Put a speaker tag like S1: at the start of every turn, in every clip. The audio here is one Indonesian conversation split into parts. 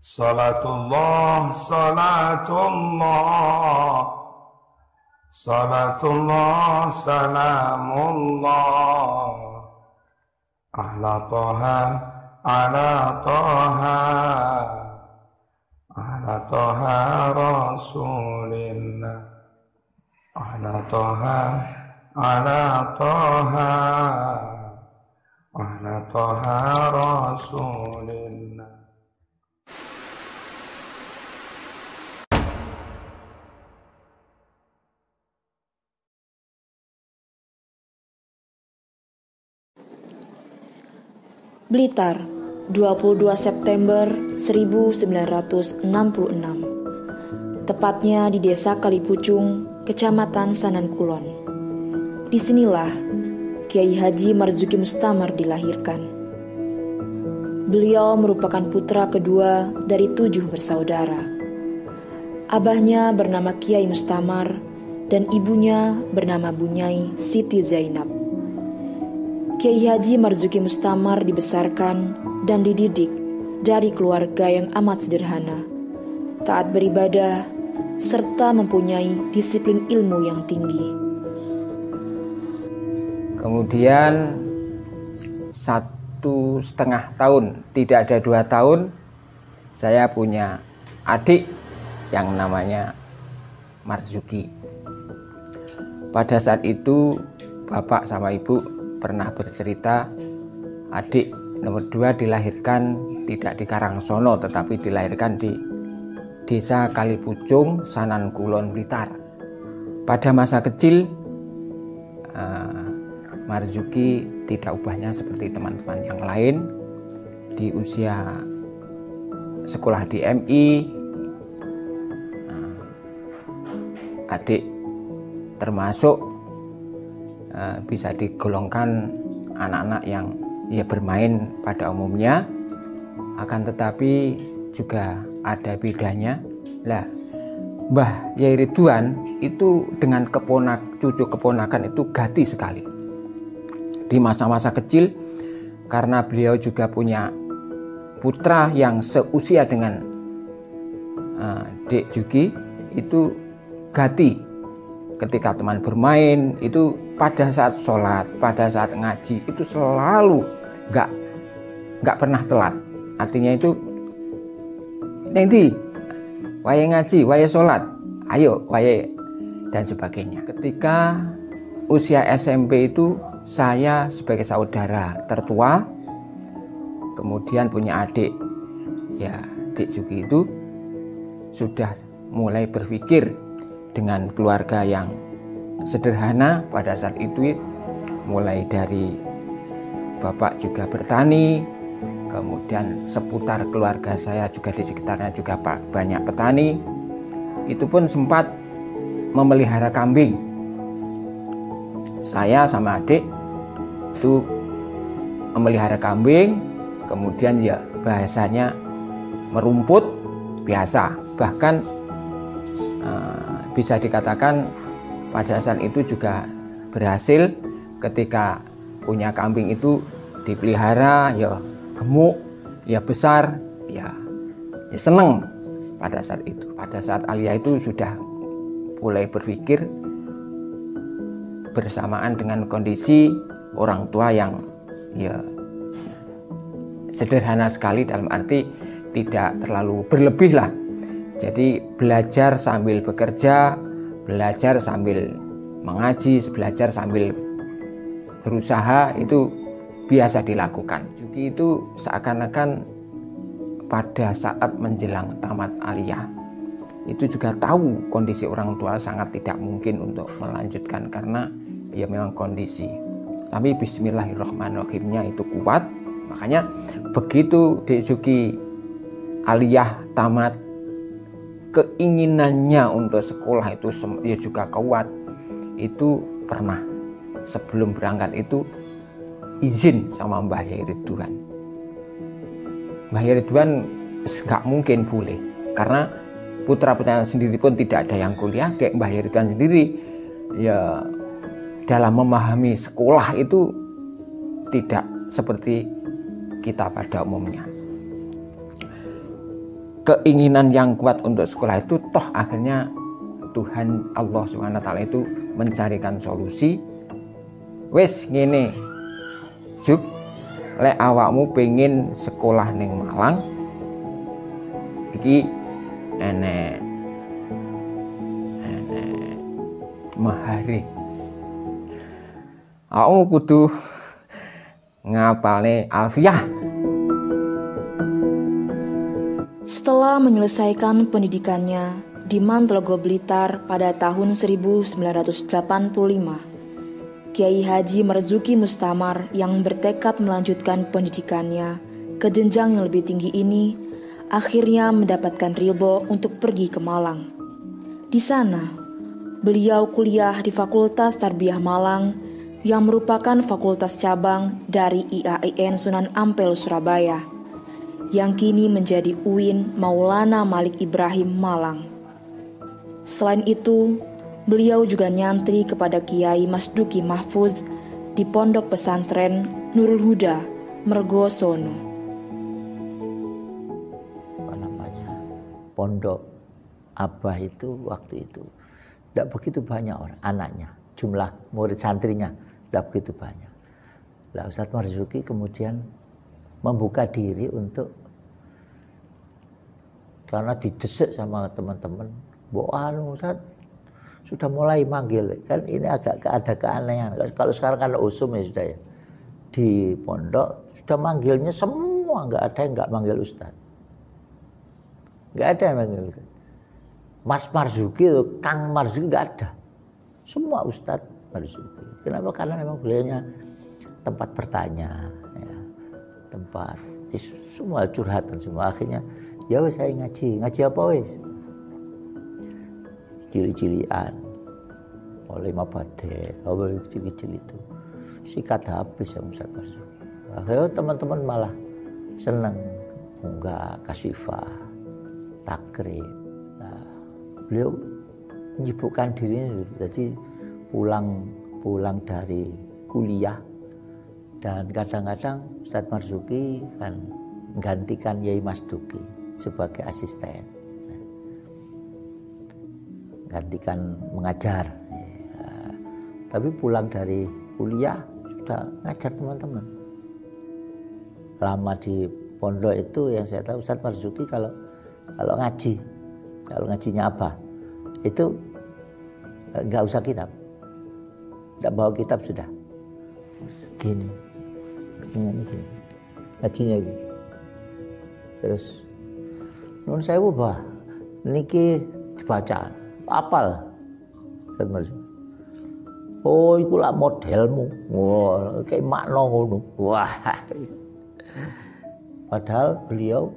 S1: Salatullah, salatullah, salatullah, salamullah, ala toha, ala toha, ala toha rasulillah, ala toha, ala toha, ala toha rasulillah.
S2: Blitar, 22 September 1966. Tepatnya di Desa Kalipucung, Kecamatan Sanankulon. Disinilah Kiai Haji Marzuki Mustamar dilahirkan. Beliau merupakan putra kedua dari 7 bersaudara. Abahnya bernama Kiai Mustamar dan ibunya bernama Bunyai Siti Zainab. Kiai Haji Marzuki Mustamar dibesarkan dan dididik dari keluarga yang amat sederhana, taat beribadah, serta mempunyai disiplin ilmu yang tinggi.
S3: Kemudian 1,5 tahun, tidak ada 2 tahun, saya punya adik yang namanya Marzuki. Pada saat itu bapak sama ibu pernah bercerita, adik nomor 2 dilahirkan tidak di Karangsono tetapi dilahirkan di Desa Kalipucung, Sanankulon, Blitar. Pada masa kecil Marzuki tidak ubahnya seperti teman-teman yang lain. Di usia sekolah di MI, adik termasuk bisa digolongkan anak-anak yang bermain pada umumnya, akan tetapi juga ada bedanya. Lah, Mbah Yai Ridwan itu dengan cucu keponakan itu gati sekali di masa-masa kecil, karena beliau juga punya putra yang seusia dengan Dek Juki. Itu gati ketika teman bermain, itu pada saat sholat, pada saat ngaji, itu selalu nggak pernah telat. Artinya itu nanti wae ngaji, wae sholat, ayo wae, dan sebagainya. Ketika usia SMP itu saya sebagai saudara tertua, kemudian punya adik, ya Dek Juki itu sudah mulai berpikir dengan keluarga yang sederhana pada saat itu, mulai dari bapak juga bertani, kemudian seputar keluarga saya juga di sekitarnya juga banyak petani. Itu pun sempat memelihara kambing. Saya sama adik itu memelihara kambing, kemudian ya bahasanya merumput biasa, bahkan bisa dikatakan pada saat itu juga berhasil. Ketika punya kambing itu dipelihara, ya gemuk, ya besar, ya seneng pada saat itu. Pada saat aliyah itu sudah mulai berpikir bersamaan dengan kondisi orang tua yang ya sederhana sekali, dalam arti tidak terlalu berlebih lah. Jadi belajar sambil bekerja, belajar sambil mengaji, belajar sambil berusaha, itu biasa dilakukan. Juki itu seakan-akan pada saat menjelang tamat aliyah itu juga tahu kondisi orang tua sangat tidak mungkin untuk melanjutkan karena ya memang kondisi. Tapi bismillahirrahmanirrahimnya itu kuat. Makanya begitu Dek Juki aliyah tamat, keinginannya untuk sekolah itu ya juga kuat. Itu pernah sebelum berangkat itu izin sama Mbah Yai Ridwan. Mbah Yai Ridwan nggak mungkin boleh, karena putra-putranya sendiri pun tidak ada yang kuliah. Kayak Mbah Yai Ridwan sendiri ya dalam memahami sekolah itu tidak seperti kita pada umumnya. keinginan yang kuat untuk sekolah itu, toh akhirnya Tuhan Allah SWT itu mencarikan solusi. Wis ngene, Juk, lek awakmu pengen sekolah ning Malang, iki enek mahari. Awakmu kudu ngapalne alfiah.
S2: Setelah menyelesaikan pendidikannya di Mantlogo Blitar pada tahun 1985, Kiai Haji Marzuki Mustamar yang bertekad melanjutkan pendidikannya ke jenjang yang lebih tinggi ini akhirnya mendapatkan ridho untuk pergi ke Malang. Di sana, beliau kuliah di Fakultas Tarbiyah Malang yang merupakan fakultas cabang dari IAIN Sunan Ampel Surabaya, yang kini menjadi UIN Maulana Malik Ibrahim Malang. Selain itu, beliau juga nyantri kepada Kiai Masduki Mahfuz di Pondok Pesantren Nurul Huda, Mergosono.
S4: Pondok Abah itu waktu itu tidak begitu banyak orang, anaknya, jumlah murid santrinya tidak begitu banyak. Lah Ustadz Marzuki kemudian membuka diri untuk, karena didesak sama teman-teman, Ustadz sudah mulai manggil, kan ini agak ada keanehan. Kalau sekarang kan usum ya sudah ya, di pondok sudah manggilnya semua, nggak ada yang nggak manggil Ustadz, nggak ada yang manggil Ustadz. Mas Marzuki, Kang Marzuki nggak ada, semua Ustadz Marzuki. Kenapa? Karena memang beliaunya tempat bertanya, ya, tempat semua curhatan semua. Akhirnya ya wes saya ngaji apa wes? Cili-cilian oleh mabade, oleh cili-cili itu sikat habis sama Ustadz Marzuki. Akhirnya teman-teman malah senang, enggak kasifah, takrib. Nah, beliau menyibukkan dirinya, jadi pulang dari kuliah dan kadang-kadang Ustadz Marzuki kan menggantikan Yai Masduki sebagai asisten, gantikan mengajar. Tapi pulang dari kuliah sudah ngajar teman-teman. Lama di pondok itu yang saya tahu Ustadz Marzuki kalau ngajinya apa itu nggak usah kitab, nggak bawa kitab sudah gini ngajinya gini. Terus nun sewu bah niki dibaca apal Ustadz Marzuki. Oh, iku lah modelmu. Wah, kayak makna ngono. Wah. Padahal beliau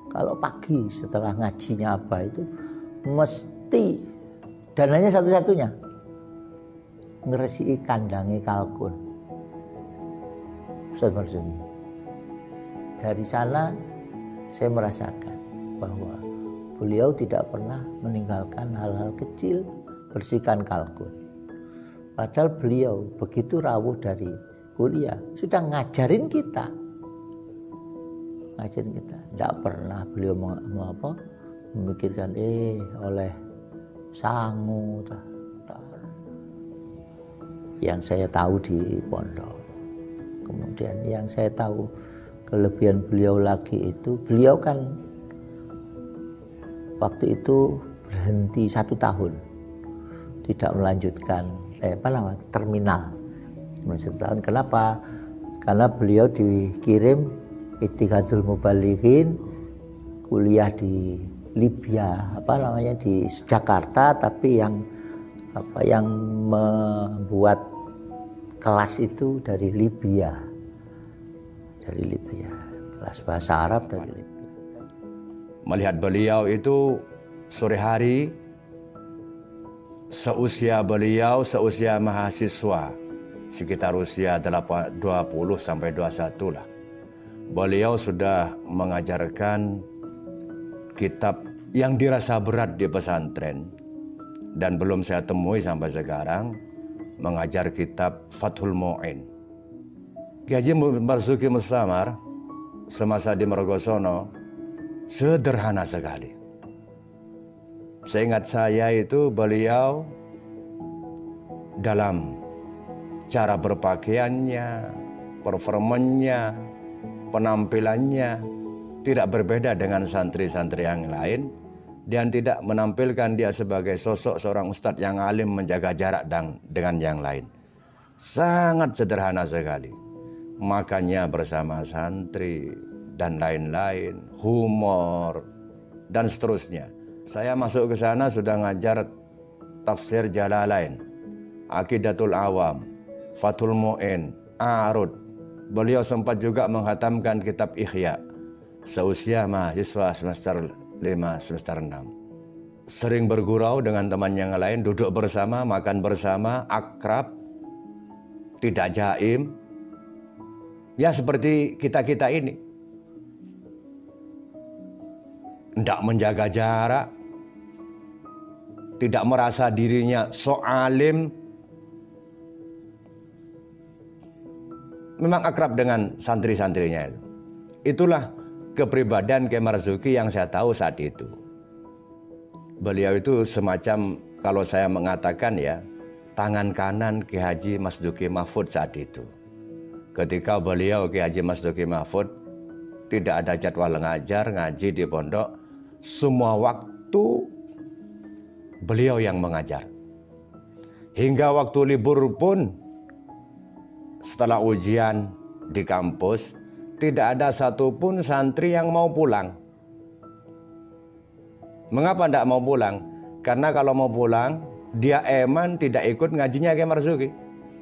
S4: kalau pagi setelah ngajinya apa itu mesti dananya satu-satunya ngeresiki kandange kalkun. Ustadz Marzuki. Dari sana saya merasakan bahwa beliau tidak pernah meninggalkan hal-hal kecil, bersihkan kalkun. Padahal beliau begitu rawuh dari kuliah sudah ngajarin kita. Tidak pernah beliau memikirkan oleh sangu. Yang saya tahu di pondok. Kemudian yang saya tahu kelebihan beliau lagi itu, beliau kan waktu itu berhenti 1 tahun, tidak melanjutkan terminal. 1 tahun. Kenapa? Karena beliau dikirim Ittikhadul Mubalighin kuliah di Libya, di Jakarta, tapi yang membuat kelas itu dari Libya, kelas bahasa Arab dari Libya.
S5: Melihat beliau itu sore hari, seusia mahasiswa, sekitar usia 20 sampai 21 lah. Beliau sudah mengajarkan kitab yang dirasa berat di pesantren dan belum saya temui sampai sekarang, mengajar kitab Fathul Mu'in. Kiai Haji Marzuki Mustamar semasa di Mergosono Sederhana sekali. Seingat saya itu beliau dalam cara berpakaiannya, performanya, penampilannya tidak berbeda dengan santri-santri yang lain, dan tidak menampilkan dia sebagai sosok seorang ustadz yang alim menjaga jarak dengan yang lain. Sangat sederhana sekali. Makanya bersama santri dan lain-lain, humor dan seterusnya. Saya masuk ke sana sudah ngajar tafsir Jalalain, Aqidatul Awam, Fathul Mu'in, Arud. Beliau sempat juga menghatamkan kitab Ihya seusia mahasiswa semester 5, semester 6. Sering bergurau dengan teman yang lain, duduk bersama, makan bersama, akrab, tidak jaim. Ya seperti kita-kita ini. Tidak menjaga jarak, tidak merasa dirinya so alim. Memang akrab dengan santri-santrinya itu. Itulah kepribadian Kiai Marzuki yang saya tahu saat itu. Beliau itu semacam, kalau saya mengatakan ya, tangan kanan Kiai Haji Masduki Mahfud saat itu. Ketika beliau Kiai Haji Masduki Mahfud tidak ada jadwal ngajar, ngaji di pondok, semua waktu beliau yang mengajar. Hingga waktu libur pun, setelah ujian di kampus, tidak ada satupun santri yang mau pulang. Mengapa tidak mau pulang? Karena kalau mau pulang, dia eman tidak ikut ngajinya Kiai Marzuki.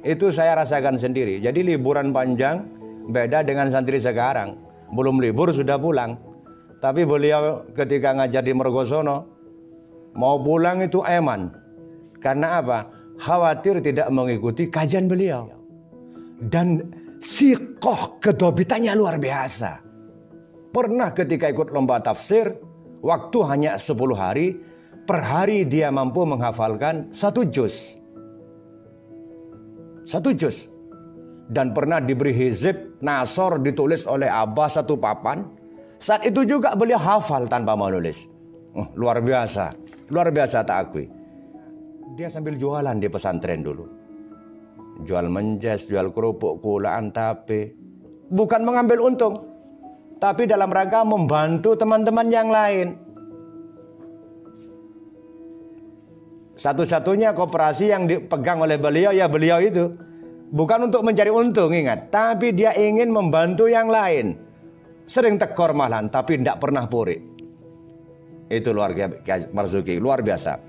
S5: Itu saya rasakan sendiri. Jadi liburan panjang beda dengan santri sekarang. Belum libur sudah pulang. Tapi beliau ketika ngajar di Mergosono, mau pulang itu eman. Karena apa? Khawatir tidak mengikuti kajian beliau. Dan siqoh kedobitannya luar biasa. Pernah ketika ikut lomba tafsir, waktu hanya 10 hari, per hari dia mampu menghafalkan 1 juz. 1 juz. Dan pernah diberi hizib, nasor ditulis oleh Abah 1 papan. Saat itu juga beliau hafal tanpa menulis. Luar biasa tak akui. Dia sambil jualan di pesantren dulu. Jual menjes, jual kerupuk, kulaan, tape. Bukan mengambil untung, tapi dalam rangka membantu teman-teman yang lain. Satu-satunya koperasi yang dipegang oleh beliau ya beliau itu. Bukan untuk mencari untung, ingat. Tapi dia ingin membantu yang lain. Sering tekor malahan, tapi tidak pernah puri. Itu luar biasa, Marzuki, luar biasa.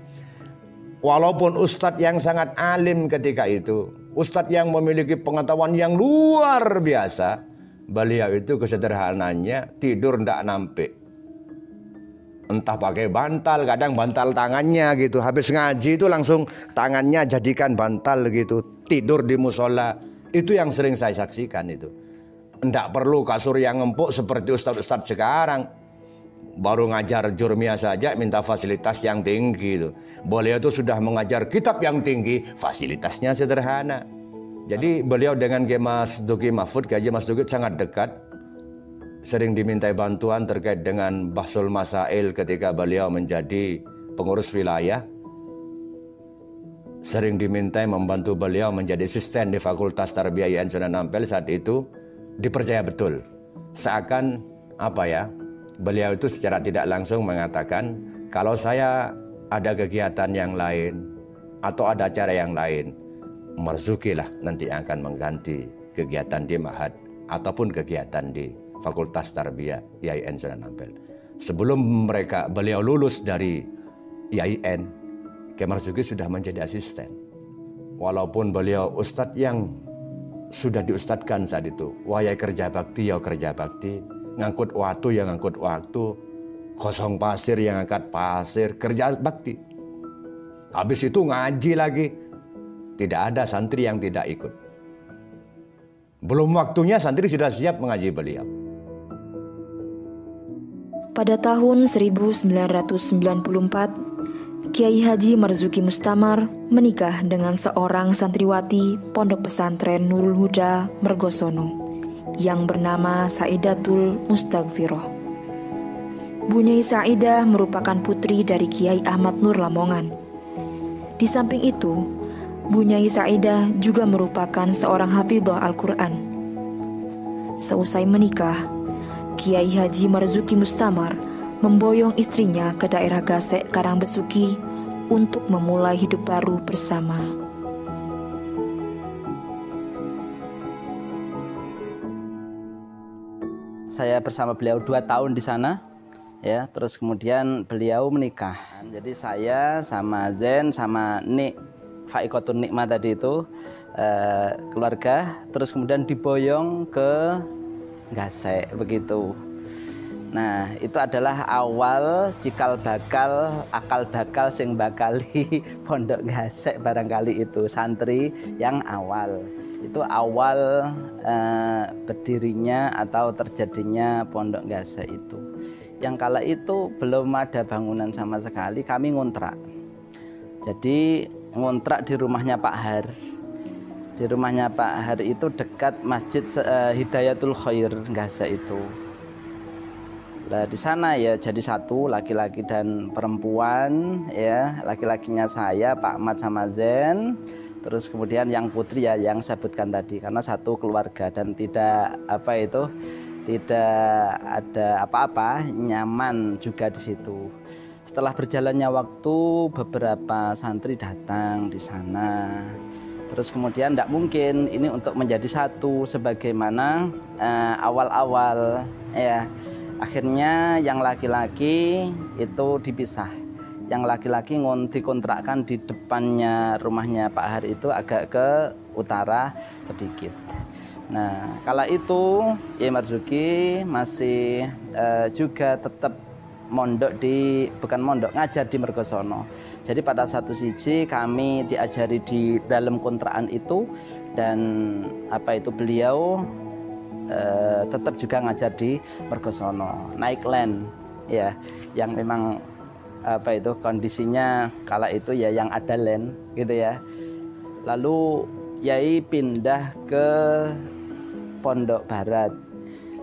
S5: Walaupun ustadz yang sangat alim ketika itu, ustadz yang memiliki pengetahuan yang luar biasa, beliau itu kesederhanaannya tidur tidak nampik. Entah pakai bantal, kadang bantal tangannya gitu. Habis ngaji itu langsung tangannya jadikan bantal gitu. Tidur di musola. Itu yang sering saya saksikan itu. Tidak perlu kasur yang empuk seperti ustadz-ustadz sekarang. Baru ngajar jurmiyah saja minta fasilitas yang tinggi itu. Beliau itu sudah mengajar kitab yang tinggi, fasilitasnya sederhana. Jadi beliau dengan Kiai Masduki Mahfud, Kiai Haji Masduki sangat dekat. Sering dimintai bantuan terkait dengan bahsul masail ketika beliau menjadi pengurus wilayah. Sering dimintai membantu beliau menjadi asisten di Fakultas Tarbiyah IAIN Sunan Ampel saat itu. Dipercaya betul. Seakan beliau itu secara tidak langsung mengatakan, kalau saya ada kegiatan yang lain atau ada acara yang lain, Marzuki lah nanti yang akan mengganti kegiatan di Ma'had ataupun kegiatan di Fakultas Tarbiyah IAIN Sunan Ampel. Sebelum beliau lulus dari IAIN, Kiai Marzuki sudah menjadi asisten. Walaupun beliau ustadz yang sudah diustadkan saat itu, wayai kerja bakti ya kerja bakti, ngangkut waktu ya ngangkut waktu, kosong pasir yang angkat pasir, kerja bakti. Habis itu ngaji lagi, tidak ada santri yang tidak ikut. Belum waktunya santri sudah siap mengaji beliau.
S2: Pada tahun 1994, Kiai Haji Marzuki Mustamar menikah dengan seorang santriwati Pondok Pesantren Nurul Huda Mergosono yang bernama Saidatul Mustaghfiroh. Bu Nyai Saidah merupakan putri dari Kiai Ahmad Nur Lamongan. Di samping itu, Bu Nyai Saidah juga merupakan seorang hafidhah Al-Quran. Seusai menikah, Kiai Haji Marzuki Mustamar memboyong istrinya ke daerah Gasek Karangbesuki untuk memulai hidup baru bersama.
S6: Saya bersama beliau 2 tahun di sana, ya. Terus kemudian beliau menikah. Jadi saya sama Zen sama Nik Faikotun Nikmah tadi itu keluarga, terus kemudian diboyong ke Gasek begitu. Nah, itu adalah awal cikal bakal, akal bakal sing bakali Pondok Gasek barangkali itu santri yang awal. Itu awal berdirinya atau terjadinya Pondok Gasek itu. Yang kala itu belum ada bangunan sama sekali, kami ngontrak. Jadi ngontrak di rumahnya Pak Har. Di rumahnya Pak Har itu dekat Masjid Hidayatul Khair Gasek itu. Nah, di sana ya jadi satu, laki-laki dan perempuan, ya. Laki-lakinya saya, Pak Ahmad sama Zen. Terus kemudian yang putri ya yang saya sebutkan tadi, karena satu keluarga dan tidak ada apa-apa, nyaman juga di situ. Setelah berjalannya waktu, beberapa santri datang di sana. Terus kemudian tidak mungkin ini untuk menjadi satu sebagaimana awal-awal, ya. Akhirnya yang laki-laki itu dipisah. Yang laki-laki dikontrakkan di depannya rumahnya Pak Har itu agak ke utara sedikit. Nah, kala itu Kiai Marzuki masih juga tetap ngajar di Mergosono. Jadi pada satu sisi kami diajari di dalam kontrakan itu, dan beliau tetap juga ngajar di Mergosono, naik land, ya, yang memang kondisinya kala itu ya yang ada land gitu ya. Lalu Yai pindah ke Pondok Barat.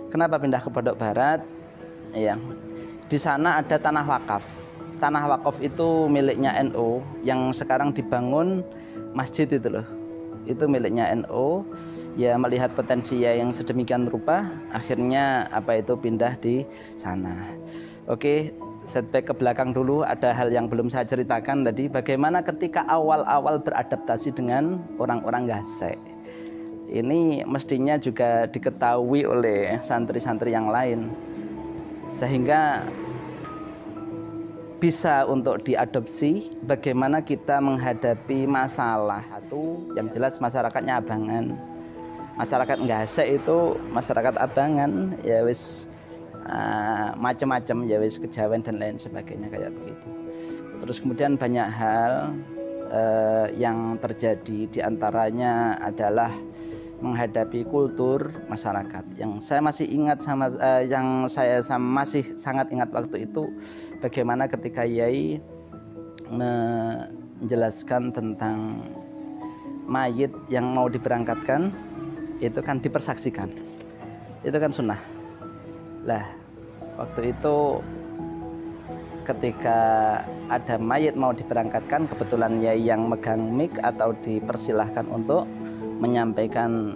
S6: Kenapa pindah ke Pondok Barat? Ya, di sana ada tanah wakaf. Tanah wakaf itu miliknya NU, yang sekarang dibangun masjid itu loh. Itu miliknya NU. Ya, melihat potensi yang sedemikian rupa, akhirnya pindah di sana. Oke, setback ke belakang dulu, ada hal yang belum saya ceritakan tadi, bagaimana ketika awal-awal beradaptasi dengan orang-orang Gasek. Ini mestinya juga diketahui oleh santri-santri yang lain, sehingga bisa untuk diadopsi bagaimana kita menghadapi masalah. Satu, yang jelas masyarakatnya abangan. Masyarakat Gasek itu masyarakat abangan, ya wis macam-macam, ya wis kejawen dan lain sebagainya kayak begitu. Terus kemudian banyak hal yang terjadi, diantaranya adalah menghadapi kultur masyarakat. Yang saya masih ingat masih sangat ingat waktu itu, bagaimana ketika Yai menjelaskan tentang mayit yang mau diberangkatkan itu kan dipersaksikan, itu kan sunnah. Lah, waktu itu ketika ada mayit mau diberangkatkan, kebetulan Yai yang megang mic atau dipersilahkan untuk menyampaikan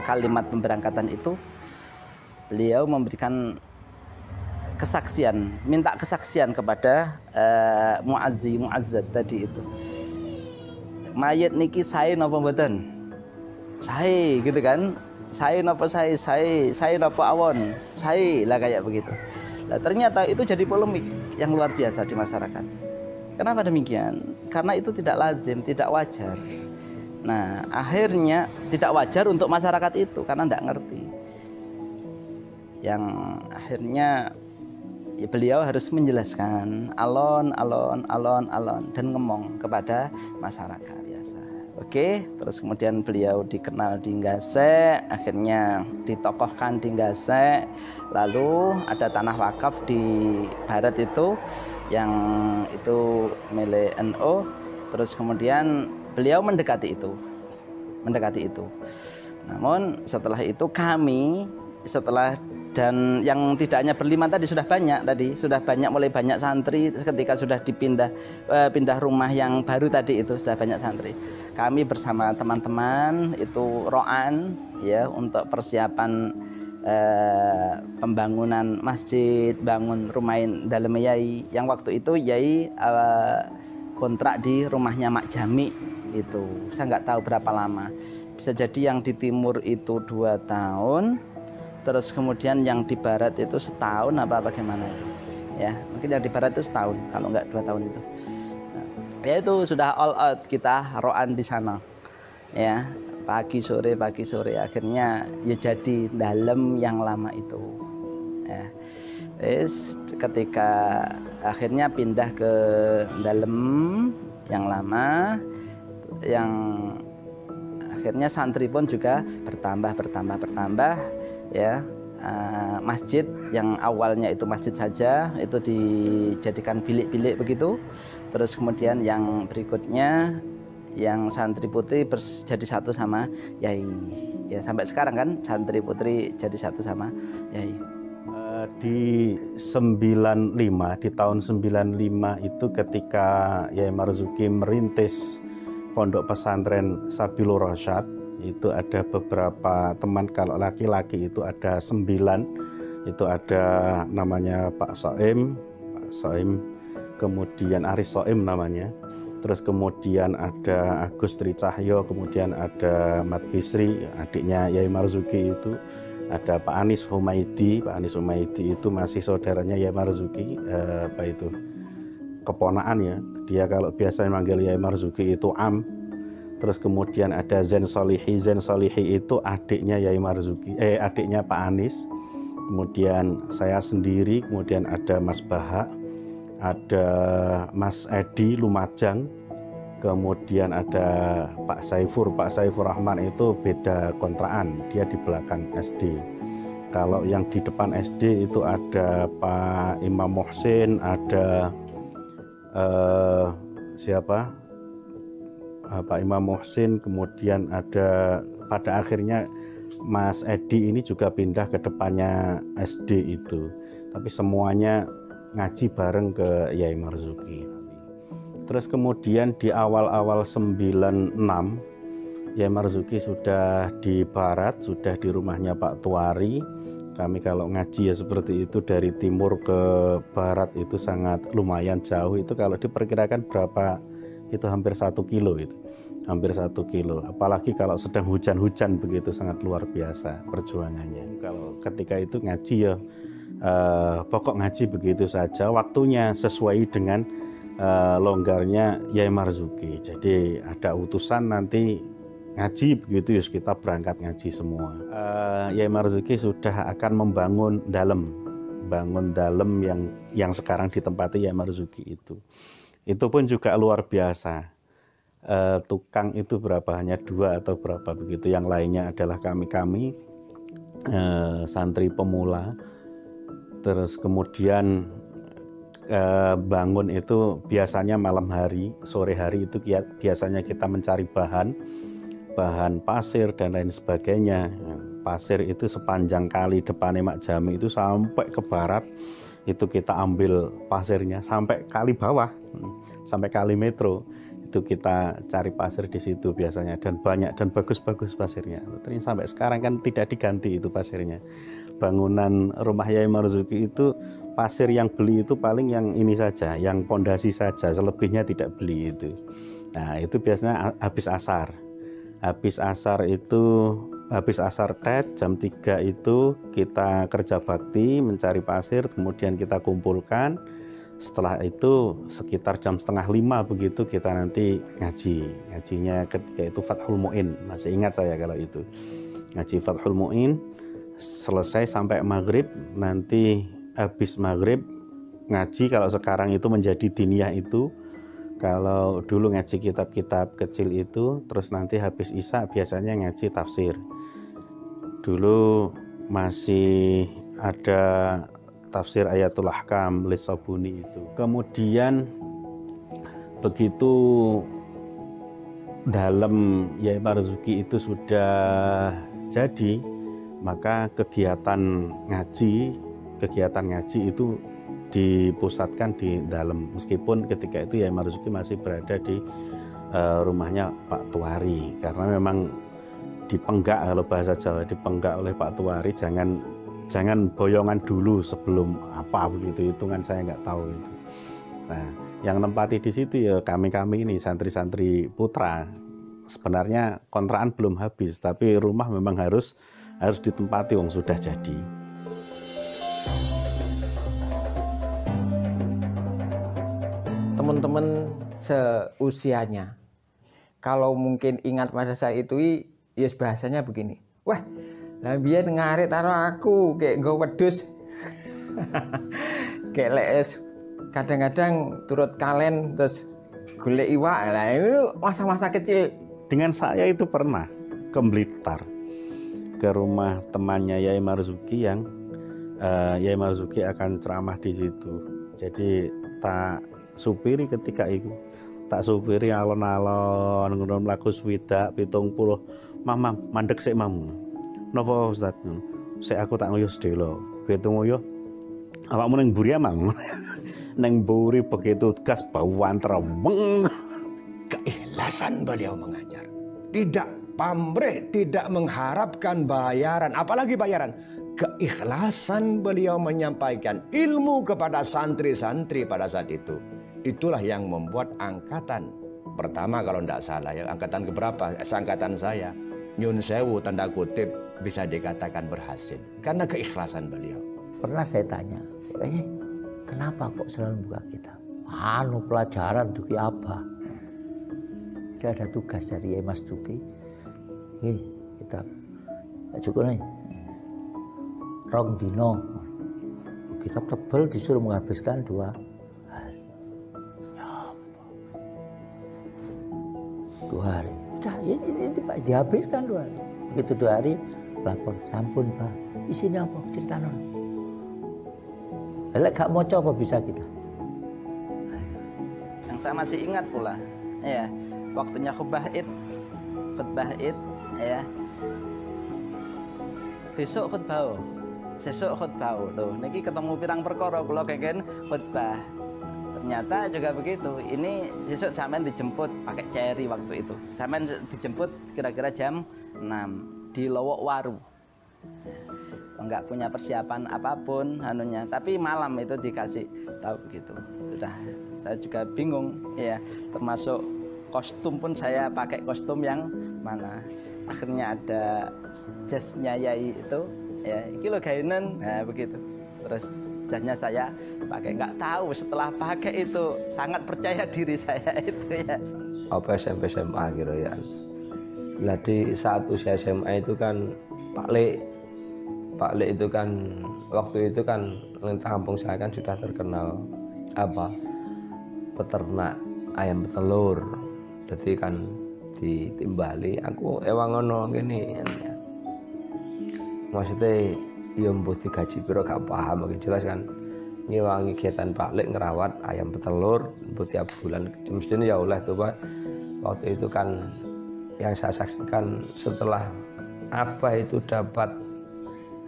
S6: kalimat pemberangkatan itu, beliau memberikan kesaksian, minta kesaksian kepada muazzad tadi itu. Mayit niki sae napa mboten? Sae gitu kan. Sae napa sae napa awon? Sae lah kayak begitu. Nah, ternyata itu jadi polemik yang luar biasa di masyarakat. Kenapa demikian? Karena itu tidak lazim, tidak wajar. Nah, akhirnya tidak wajar untuk masyarakat itu karena tidak ngerti. Yang akhirnya ya beliau harus menjelaskan alon dan ngomong kepada masyarakat biasa. Oke, terus kemudian beliau dikenal di Gasek, akhirnya ditokohkan di Gasek. Lalu ada tanah wakaf di barat itu yang itu milik NU. Terus kemudian beliau mendekati itu. Namun setelah itu kami, setelah Dan yang tidak hanya berlima tadi sudah banyak, mulai banyak santri ketika sudah pindah rumah yang baru tadi itu sudah banyak santri. Kami bersama teman-teman itu ro'an ya untuk persiapan pembangunan masjid, bangun rumahin dalem Yai. Yang waktu itu Yai kontrak di rumahnya Mak Jami itu. Saya nggak tahu berapa lama. Bisa jadi yang di timur itu 2 tahun. Terus kemudian yang di barat itu setahun apa bagaimana itu ya, mungkin yang di barat itu setahun kalau nggak 2 tahun itu. Nah, ya itu sudah all out kita ro'an di sana ya, pagi sore akhirnya ya jadi dalam yang lama itu ya. Ketika akhirnya pindah ke dalam yang lama, yang akhirnya santri pun juga bertambah ya. Masjid yang awalnya itu masjid saja itu dijadikan bilik-bilik begitu. Terus kemudian yang berikutnya yang santri putri jadi satu sama Yai ya, sampai sekarang kan santri putri jadi satu sama Yai.
S7: Di 95, di tahun 95 itu ketika Yai Marzuki merintis Pondok Pesantren Sabilur Rasyad, itu ada beberapa teman, kalau laki-laki itu ada 9, itu ada namanya Pak Soim, kemudian Aris Soim namanya, terus kemudian ada Agus Tri Cahyo, kemudian ada Mat Bisri, adiknya Yai Marzuki itu, ada Pak Anis Humaidi itu masih saudaranya Yai Marzuki, keponaan ya, dia kalau biasanya manggil Yai Marzuki itu Am. Terus kemudian ada Zen Solihi itu adiknya Yai Marzuki, adiknya Pak Anis. Kemudian saya sendiri, kemudian ada Mas Baha, ada Mas Edi Lumajang, kemudian ada Pak Saifur Rahman, itu beda kontrakan, dia di belakang SD. Kalau yang di depan SD itu ada Pak Imam Muhsin, ada Pak Imam Muhsin, kemudian ada pada akhirnya Mas Edi ini juga pindah ke depannya SD itu, tapi semuanya ngaji bareng ke Yai Marzuki. Terus kemudian di awal-awal 96 Yai Marzuki sudah di barat, sudah di rumahnya Pak Tuari. Kami kalau ngaji ya seperti itu, dari timur ke barat itu sangat lumayan jauh, itu kalau diperkirakan berapa, itu hampir 1 kilo itu. Hampir 1 kilo, apalagi kalau sedang hujan-hujan begitu, sangat luar biasa perjuangannya. Kalau ketika itu ngaji ya pokok ngaji begitu saja, waktunya sesuai dengan longgarnya Yai Marzuki. Jadi ada utusan nanti ngaji begitu ya, kita berangkat ngaji semua. Yai Marzuki sudah akan membangun dalam yang sekarang ditempati Yai Marzuki itu. Itu pun juga luar biasa. Tukang itu berapa, hanya 2 atau berapa begitu, yang lainnya adalah kami santri pemula. Terus kemudian bangun itu biasanya malam hari, sore hari itu biasanya kita mencari bahan pasir dan lain sebagainya. Pasir itu sepanjang kali depannya Mak Jami itu sampai ke barat, itu kita ambil pasirnya sampai kali bawah, sampai kali metro. Itu kita cari pasir di situ biasanya, dan banyak dan bagus-bagus pasirnya. Terus sampai sekarang kan tidak diganti itu pasirnya. Bangunan rumah Yai Marzuki itu pasir yang beli itu paling yang ini saja, yang pondasi saja, selebihnya tidak beli itu. Nah itu biasanya habis asar jam 3 itu kita kerja bakti mencari pasir, kemudian kita kumpulkan. Setelah itu sekitar jam 4:30 begitu kita nanti ngajinya ketika itu Fathul Mu'in, masih ingat saya kalau itu ngaji Fathul Mu'in, selesai sampai maghrib. Nanti habis maghrib ngaji, kalau sekarang itu menjadi diniyah itu, kalau dulu ngaji kitab-kitab kecil itu. Terus nanti habis isya biasanya ngaji tafsir. Dulu masih ada tafsir Ayatul Ahkam Lis-Sabuni itu. Kemudian begitu dalam Yai Marzuki itu sudah jadi, maka kegiatan ngaji itu dipusatkan di dalam, meskipun ketika itu Yai Marzuki masih berada di rumahnya Pak Tuari, karena memang dipenggak, kalau bahasa Jawa dipenggak oleh Pak Tuari, jangan boyongan dulu sebelum apa begitu, hitungan saya nggak tahu itu. Nah, yang nempati di situ ya kami ini santri-santri putra. Sebenarnya kontrakan belum habis, tapi rumah memang harus ditempati, wong sudah jadi.
S3: Teman-teman seusianya, kalau mungkin ingat pada saat itu, ya bahasanya begini, wah, lah biar ngarit karo aku kayak gue wedus, kayak lees, kadang-kadang turut kalen terus golek iwak, lah itu masa-masa kecil.
S7: Dengan saya itu pernah ke Blitar, ke rumah temannya Yai Marzuki yang Yai Marzuki akan ceramah di situ. Jadi tak supiri ketika itu, tak supiri alon-alon ngono mlaku swidak 70. Mam mandek sik mam. Napa Ustaz? Sik aku tak nguyuh sedelo. Begitu nguyuh awakmu ning mburi mang. Ning mburi begitu gas bauan terweng.
S5: Keikhlasan beliau mengajar. Tidak pamrih, tidak mengharapkan bayaran, apalagi bayaran. Keikhlasan beliau menyampaikan ilmu kepada santri-santri pada saat itu. Itulah yang membuat angkatan pertama, kalau tidak salah ya, angkatan keberapa? Seangkatan saya, nyun sewu tanda kutip bisa dikatakan berhasil karena keikhlasan beliau.
S4: Pernah saya tanya, kenapa kok selalu buka kitab? Pelajaran Duki apa? Dia ada tugas dari Yai Mas Duki. Kitab cukup nih. Rong dino. Kitab tebel disuruh menghabiskan 2 hari. Ya, 2 hari. Udah, ini Pak dihabiskan 2 hari. Begitu 2 hari, lapor, sampun Pak. Isinya apa? Cerita non. Lek gak mau coba bisa kita.
S6: Yang saya masih ingat pula, ya, waktunya khutbah Id, ya. Besok khutbah, sesuk khutbah. Loh, niki ketemu pirang perkara kula kengken khutbah. Ternyata juga begitu. Ini besok Jaman dijemput pakai ceri waktu itu. Jaman dijemput kira-kira jam 6 di Lowok Waru. Enggak punya persiapan apapun anunya, tapi malam itu dikasih tahu gitu. Udah, saya juga bingung ya, termasuk kostum pun saya pakai kostum yang mana. Akhirnya ada jasnya Yai itu ya, iki lho gainan, nah begitu. Terus jasnya saya pakai, nggak tahu setelah pakai itu sangat percaya diri saya itu ya.
S8: Apa SMP SMA gitu ya. Nah di saat usia SMA itu kan Pak Lek itu kan waktu itu kan kampung saya kan sudah terkenal peternak ayam petelur. Jadi kan ditimbali aku ewang ngono gini ya. Maksudnya ya mbuh digaji piro gak paham, mungkin jelas kan ngewangi kegiatan Pak Lek ngerawat ayam petelur mbuh tiap bulan. Mestinya ya oleh tuh Pak. Waktu itu kan yang saya saksikan setelah itu dapat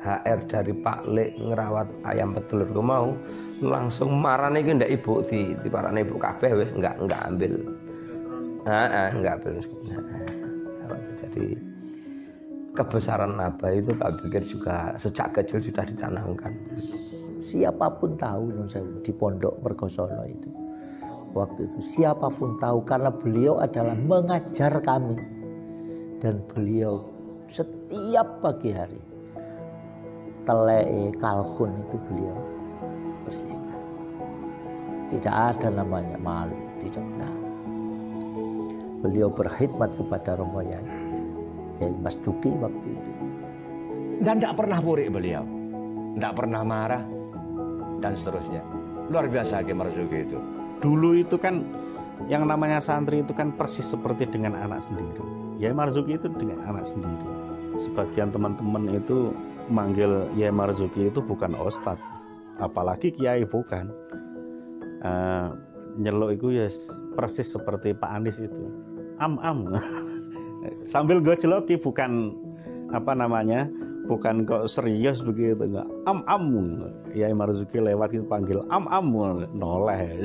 S8: HR dari Pak Lek ngerawat ayam petelur gue mau langsung marane iki ndak ibu di parane ibu kabeh wis enggak ambil. Enggak ambil. Jadi kebesaran Abah itu tak pikir juga sejak kecil sudah ditanamkan.
S4: Siapapun tahu di Pondok Mergosono itu waktu itu, siapapun tahu karena beliau adalah mengajar kami dan beliau setiap pagi hari telek kalkun itu beliau bersihkan. Tidak ada namanya malu, tidak ada. Beliau berkhidmat kepada Romo Yai Mas Duki waktu itu.
S5: Dan tidak pernah burik beliau, tidak pernah marah dan seterusnya. Luar biasa Yai Marzuki itu.
S7: Dulu itu kan yang namanya santri itu kan persis seperti dengan anak sendiri. Yai Marzuki itu dengan anak sendiri. Sebagian teman-teman itu manggil Yai Marzuki itu bukan Ustadz, apalagi Kiai bukan. Nyeluk itu ya persis seperti Pak Anies itu. Am. Sambil gue celoki bukan bukan kok serius begitu, enggak. Yai Marzuki lewat itu panggil noleh.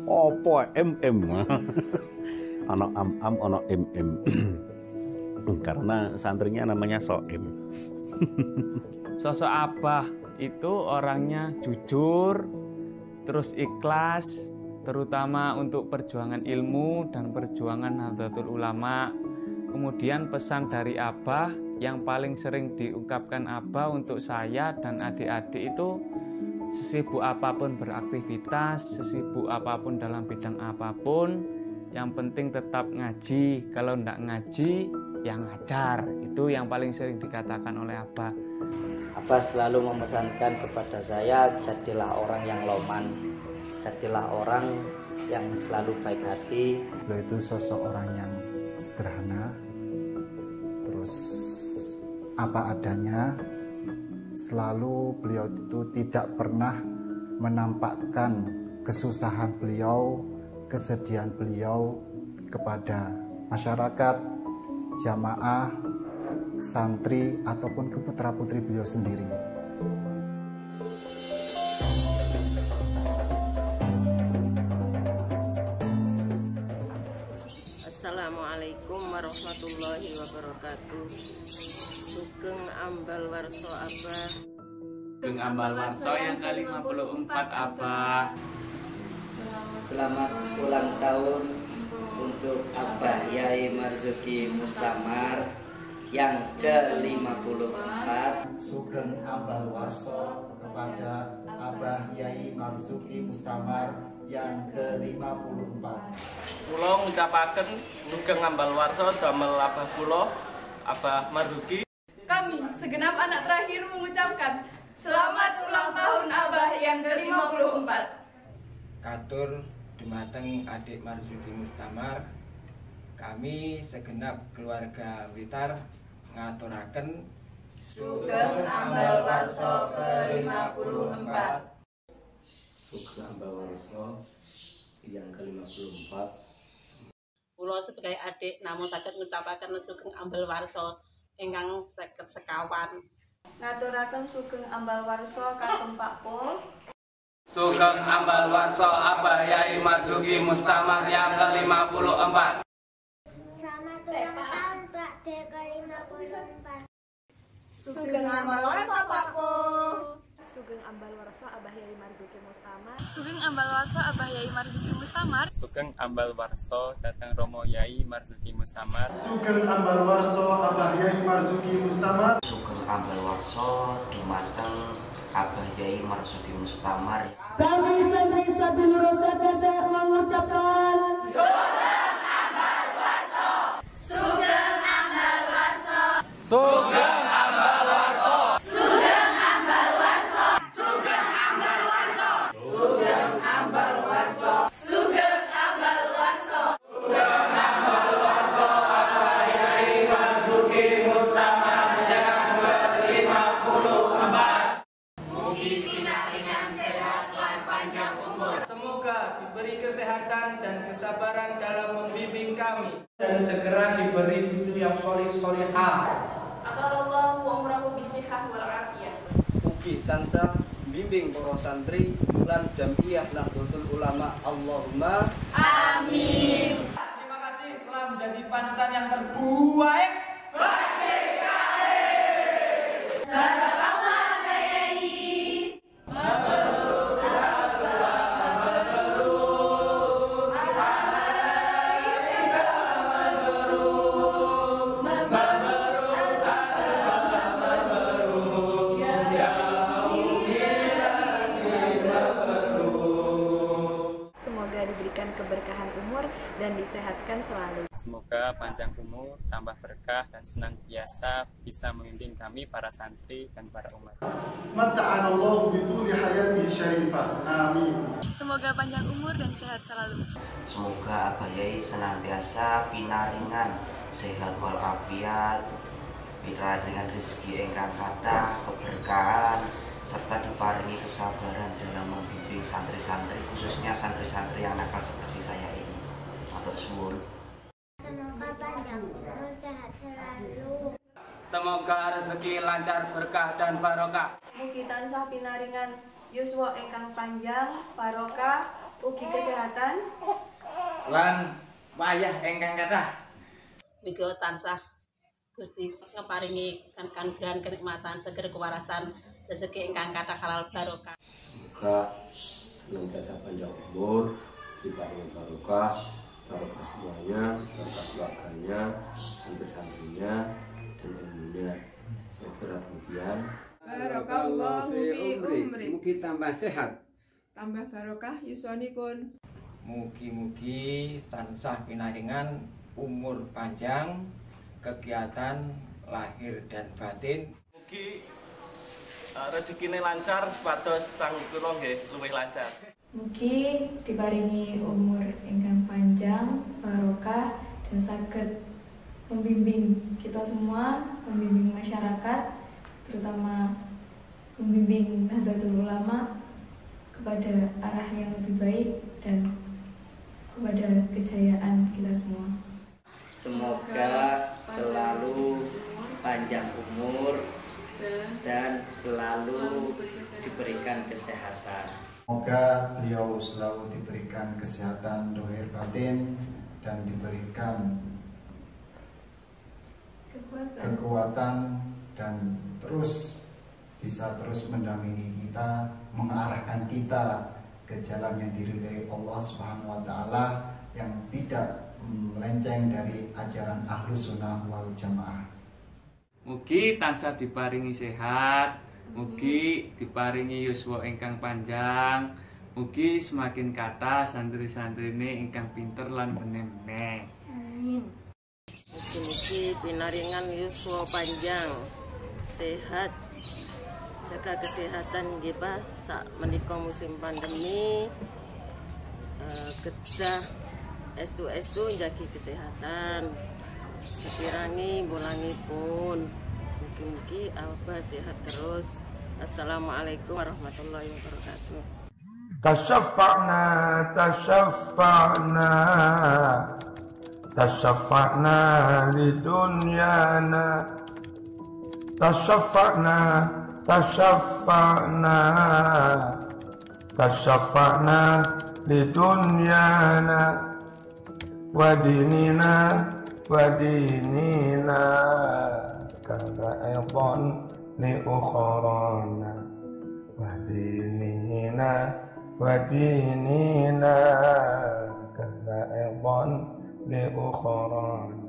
S7: Opo ono ono karena santrinya namanya Soem.
S9: Sosok Abah itu orangnya jujur, terus ikhlas, terutama untuk perjuangan ilmu dan perjuangan Nahdlatul Ulama. Kemudian pesan dari Abah yang paling sering diungkapkan Abah untuk saya dan adik-adik itu, sesibuk apapun beraktivitas, sesibuk apapun dalam bidang apapun, yang penting tetap ngaji. Kalau enggak ngaji, ya ngajar. Itu yang paling sering dikatakan oleh Abah.
S6: Abah selalu memesankan kepada saya, jadilah orang yang loman, jadilah orang yang selalu baik hati.
S1: Beliau itu sosok orang yang sederhana, terus apa adanya. Selalu beliau itu tidak pernah menampakkan kesusahan beliau, kesedihan beliau kepada masyarakat, jamaah, santri, ataupun ke putra-putri beliau sendiri.
S10: Assalamualaikum warahmatullahi wabarakatuh. Sugeng Ambal Warso Abah.
S9: Sugeng Ambal Warso yang ke-54 Abah.
S6: Selamat ulang tahun untuk Abah Yai Marzuki Mustamar yang ke-54.
S1: Sugeng Ambal Warso kepada Abah Yai Marzuki Mustamar yang ke-54.
S11: Kula ngucapaken sugeng Ambal Warso damel Abah kula, Abah Marzuki.
S12: Kami segenap anak terakhir mengucapkan selamat ulang tahun Abah yang ke-54.
S3: Katur dumateng adik Marzuki Mustamar, kami segenap keluarga Blitar ngaturaken
S12: sugeng Ambal Warso ke-54.
S8: Sugeng Ambal Warso yang ke-54.
S10: Kula sebagai adik namung saged ngucapaken sugeng Ambal Warso ingkang 50 sekawan.
S12: Ngaturaken sugeng Ambal Warso kagem Pak Pol.
S9: Sugeng Ambal Warso Abah Yai Marzuki Mustamar yang ke-54.
S13: Selamat ulang tahun Pak D ke-54.
S12: Sugeng Ambal Warso Pak Pol.
S14: Sugeng Ambal Warso Abah Yai Marzuki Mustamar.
S12: Sugeng Ambal Warso Abah Yai Marzuki Mustamar.
S9: Sugeng Ambal Warso datang Romo Yai Marzuki Mustamar.
S1: Sugeng Ambal Warso Abah Yai Marzuki Mustamar.
S6: Sugeng Ambal Warso dumateng Abah Yai Marzuki Mustamar.
S13: Kami santri Sabil Rosaga saya mengucapkan
S12: Sugeng Ambal Warso. Sugeng Ambal Warso.
S9: Sugeng Ambal Warso.
S12: Sugeng Ambal Warso. Sugeng Ambal Warso. Sugeng Ambal Warso. Sugeng Ambal Warso.
S9: Sugeng Ambal Warso Abah Yai Marzuki Mustamar yang ke-54.
S12: Mugi pinaringan sehat lan panjang umur.
S11: Semoga diberi kesehatan dan kesabaran dalam membimbing kami.
S15: Dan segera diberi cucu yang solih-solihah.
S12: Aqallahu umrahu bisihah wal afiyah.
S11: Mugi tansah bimbing para santri lan Jam'iyah Nahdlatul Ulama. Allahumma
S12: Amin.
S11: terima kasih telah menjadi panutan yang terbaik.
S12: Barakallah Bayai.
S14: Semoga diberikan keberkahan umur dan disehatkan selalu.
S9: Semoga panjang umur, tambah berkah dan senantiasa bisa memimpin kami para santri dan para umat.
S1: Matta'anallahu bituli hayati syarifah. Amin.
S12: Semoga panjang umur dan sehat selalu.
S6: Semoga Abah Yai senantiasa pinaringan sehat walafiat, pinaringan rezeki ingkang kathah, keberkahan, serta diparingi kesabaran dalam membimbing santri-santri, khususnya santri-santri yang nakal seperti saya ini. Matur suwun.
S13: semoga panjang umur sehat selalu.
S9: Semoga rezeki lancar, berkah dan barokah.
S16: Mugi tansah pinaringan yuswa ingkang panjang, barokah, ugi kesehatan
S15: lan wayah ingkang kathah.
S10: Mugi tansah Gusti ngeparingi kanugrahan kenikmatan seger kewarasan rezeki ingkang kathah halal barokah.
S8: Semoga senantiasa panjang umur, diparingi barokah semuanya, barokah keluarganya, santri-santrinya, dan ilmunya. Semoga kemudian
S17: Barakallahu fi umri.
S3: Mugi tambah sehat,
S17: Tambah barokah yuswanipun.
S3: mugi-mugi tansah pinaringan umur panjang, kegiatan lahir dan batin.
S18: Mugi rezekine lancar supados sang kula nggih luwih lancar.
S14: Mugi diparingi umur ingkang panjang, barokah, dan saged membimbing kita semua, membimbing masyarakat, terutama membimbing Nahdlatul Ulama kepada arah yang lebih baik dan kepada kejayaan kita semua.
S19: Semoga selalu panjang umur dan selalu diberikan kesehatan.
S1: Semoga beliau selalu diberikan kesehatan dohir batin dan diberikan kekuatan dan bisa terus mendampingi kita, mengarahkan kita ke jalan yang diridhai Allah Subhanahu wa taala yang tidak melenceng dari ajaran Ahlus Sunnah wal Jamaah.
S9: Mugi tansah diparingi sehat, mugi diparingi yuswa ingkang panjang, mugi semakin kathah santri-santrine ingkang pinter lan bener-bener.
S20: Amin. Mugi-mugi pinaringan yuswa panjang, sehat, jaga kesehatan nggih Pak sak menika musim pandemi, kedah estu njagi kesehatan, dipirangi bolangipun. Mugi-mugi Abah sehat terus. Assalamualaikum warahmatullahi wabarakatuh.
S21: Tasyaffa'na lidunyana, tasyaffa'na lidunyana wadinina kara'idhan li ukhrana wadinina kara'idhan li ukhrana.